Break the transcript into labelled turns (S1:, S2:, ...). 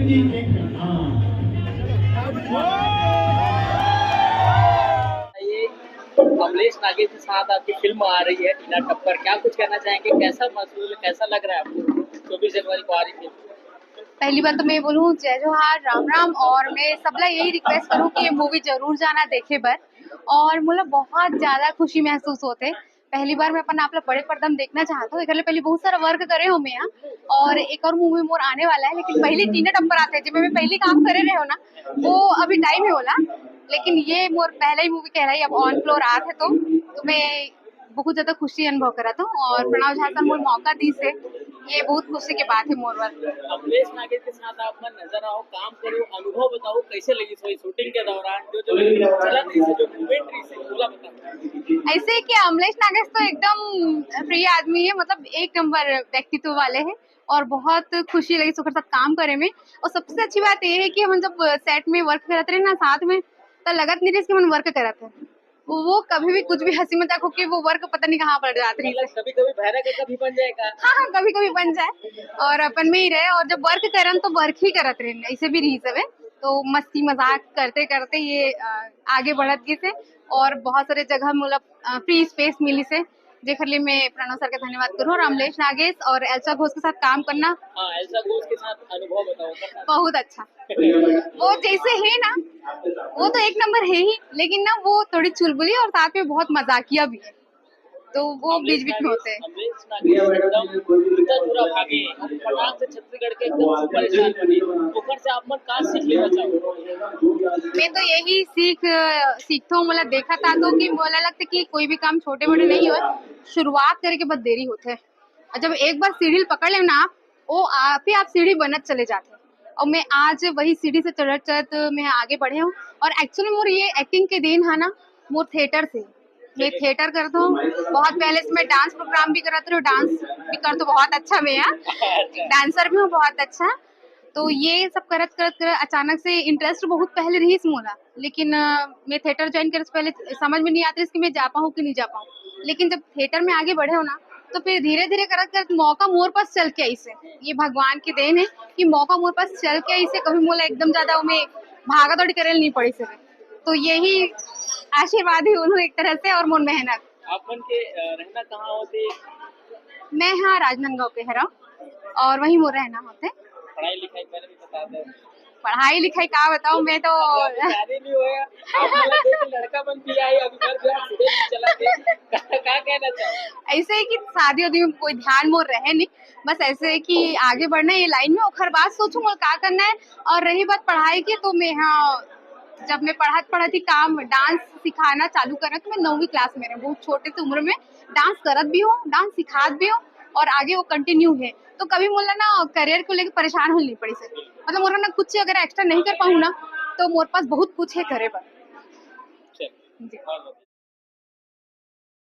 S1: ये कमलेश नागे के साथ आपकी फिल्म आ रही है टीना टप्पर, क्या कुछ कहना चाहेंगे? कैसा महसूस, कैसा लग रहा है आपको? 24 जनवरी को आ रही है।
S2: पहली बात तो मैं बोलूँ जय जोहार राम राम, और मैं सबला यही रिक्वेस्ट करूँ कि ये मूवी जरूर जाना देखे बर। और मुझे बहुत ज्यादा खुशी महसूस होते। पहली बार मैं अपन आप लोग बड़े पर्दा में देखना चाहता हूँ। एकले पहले बहुत सारा वर्क करे हो मैं यहाँ, और एक और मूवी मोर आने वाला है, लेकिन पहले टीना टप्पर आते हैं जिसमें मैं पहले काम करे रहे हो ना, वो अभी टाइम ही होला। लेकिन ये मोर पहला ही मूवी कह रहा है, अब ऑन फ्लोर आते है तो मैं बहुत ज्यादा खुशी अनुभव करा था। और प्रणव झा सर मोर मौका दी से, ये बहुत खुशी की बात है मोर वर।
S1: कमलेश नागे के साथ आप मन नजर आओ, काम करो, अनुभव बताओ कैसे लगी सोई शूटिंग के दौरान, जो जो चला रही से, जो मूवमेंट रही से, बोला बताओ।
S2: ऐसे कि अमलेश नागेश तो एकदम फ्री आदमी है, मतलब एक नंबर व्यक्तित्व वाले हैं। और बहुत खुशी लगी सुखर साथ काम करे में। और सबसे अच्छी बात ये है कि हम जब सेट में वर्क करते रहे ना साथ में, तो लगत नहीं रही कि हम वर्क करते हैं। वो कभी भी कुछ भी हंसी मजाक होके वो वर्क पता नहीं कहाँ पड़ जाती है।
S1: कभी कभी भैरा का कभी बन जाएगा।
S2: हाँ हाँ, कभी कभी बन जाए और अपन में ही रहे। और जब वर्क करन तो वर्क ही करत रहे, ऐसे भी रही सब है। तो मस्ती मजाक करते करते ये आगे बढ़त गई से। और बहुत सारे जगह मतलब फ्री स्पेस मिली से, जेकर लिए मैं प्रणव सर का धन्यवाद करूँ। और अमलेश नागेश और एल्सा घोष के साथ काम करना
S1: हाँ, एल्सा घोष के साथ अनुभव बताओ।
S2: बहुत अच्छा। वो जैसे है ना, वो तो एक नंबर है ही, लेकिन ना वो थोड़ी चुलबुली और साथ में बहुत मजाकिया भी है, तो वो बीच बीच में होते हैं।
S1: अमलेश नागेश एकदम पूरा भागे और पटाख से छत्तीसगढ़ के एकदम परेशान बनी, ओकर से आप मन का सीख लेना चाहो?
S2: मैं तो यही सीखता हूँ। मतलब देखा था तो कि बोला लगता कि कोई भी काम छोटे बड़े नहीं हो, शुरुआत करे के बाद देरी होते हैं। और जब एक बार सीढ़ी पकड़ ले ना आप, वो आप ही आप सीढ़ी बनत चले जाते हैं। और मैं आज वही सीढ़ी से चढ़त चढ़त मैं आगे बढ़े हूँ। और एक्चुअली मोर ये एक्टिंग के दिन है ना, मोर थिएटर से मैं थिएटर करता हूँ। बहुत पहले से मैं डांस प्रोग्राम भी करती हूँ, डांस भी करता हूँ बहुत अच्छा। मैं यहाँ डांसर भी हूँ बहुत अच्छा। तो ये सब करत करत करत अचानक से इंटरेस्ट बहुत पहले रही इस मोला, लेकिन मैं थिएटर ज्वाइन करे से पहले समझ में नहीं आती कि मैं जा पाऊँ कि नहीं जा पाऊँ। लेकिन जब थिएटर में आगे बढ़े हो ना, तो फिर धीरे धीरे करत करत मौका मोर पास चल के ऐसे, ये भगवान की देन है कि मौका मोर पास चल के ऐसे कभी मोला एकदम ज्यादा उन्हें भागा दौड़ी करे नहीं पड़ी सके। तो यही आशीर्वाद ही उन्होंने एक तरह से, और मोर मेहनत।
S1: आप मन के रहना कहाँ होते?
S2: मैं यहाँ राजनांदगांव के है रहा, और वहीं मोर रहना होते।
S1: पढ़ाई लिखाई पहले भी बता दो।
S2: पढ़ाई लिखाई का बताऊँ मैं तो
S1: शादी नहीं होया, आप मला देख लड़का बन के आई, अभी घर जो स्टूडेंट चला के का कहना चाहो?
S2: ऐसे है कि शादी वादी में कोई ध्यान मोर रहे नहीं, बस ऐसे है कि आगे बढ़ना है ये लाइन में, और बात सोचूं मोर का करना है। और रही बात पढ़ाई की, तो मैं यहाँ जब मैं पढ़त ही काम डांस सिखाना चालू करा, तो मैं 9वीं क्लास में बहुत छोटे से उम्र में डांस करत भी हूँ, डांस सिखात भी हूँ, और आगे वो कंटिन्यू है। तो कभी मोला ना करियर को लेकर परेशान होनी पड़ी से, मतलब मोर ना कुछ अगर एक्स्ट्रा नहीं कर पाऊँ ना, तो मोर पास बहुत कुछ है करे पर।
S1: चल।